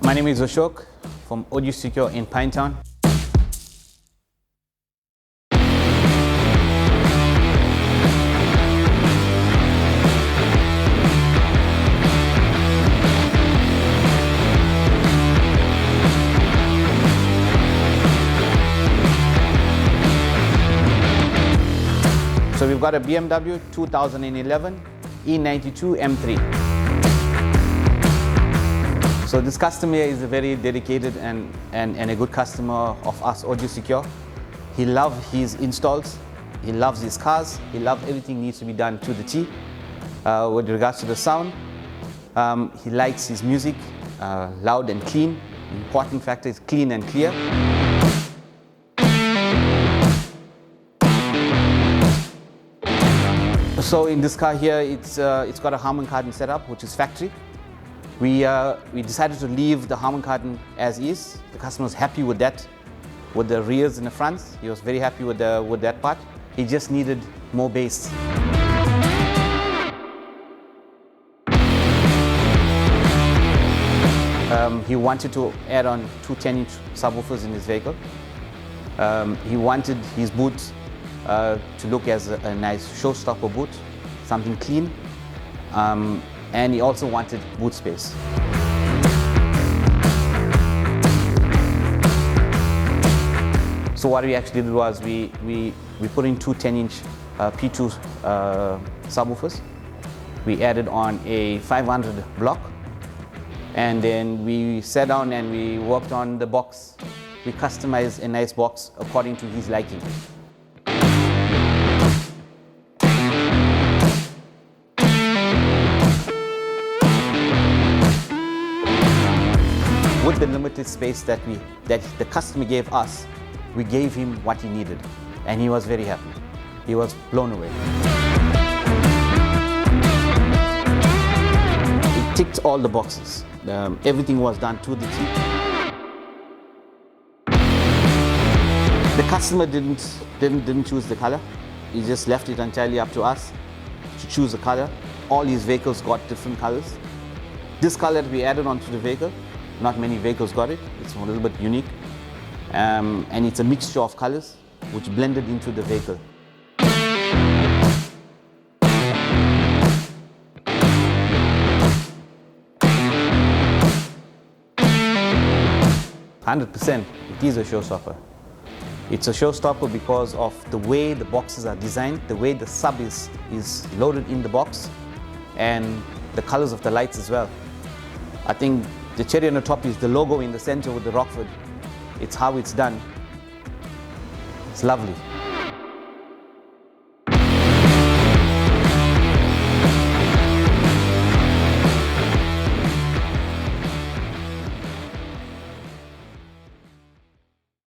My name is Ashok from AudioSecure in Pinetown. So we've got a BMW 2011 E92 M3. So this customer is a very dedicated and a good customer of us, AudioSecure. He loves his installs, he loves his cars, he loves everything needs to be done to the T. With regards to the sound, he likes his music loud and clean. The important factor is clean and clear. So in this car here, it's got a Harman Kardon setup, which is factory. We decided to leave the Harman Kardon as is. The customer was happy with that, with the rears and the fronts. He was very happy with that part. He just needed more bass. He wanted to add on two 10-inch subwoofers in his vehicle. He wanted his boot to look as a nice showstopper boot, something clean. And he also wanted boot space. So what we actually did was we put in two 10-inch P2 subwoofers. We added on a 500 block, and then we sat down and we worked on the box. We customized a nice box according to his liking. With the limited space that the customer gave us, we gave him what he needed, and he was very happy. He was blown away. It ticked all the boxes. Everything was done to the T. The customer didn't choose the color. He just left it entirely up to us to choose the color. All his vehicles got different colors. This color that we added onto the vehicle, not many vehicles got it. It's a little bit unique. And it's a mixture of colors which blended into the vehicle. 100%, it is a showstopper. It's a showstopper because of the way the boxes are designed, the way the sub is loaded in the box, and the colors of the lights as well. I think the cherry on the top is the logo in the center with the Rockford. It's how it's done. It's lovely.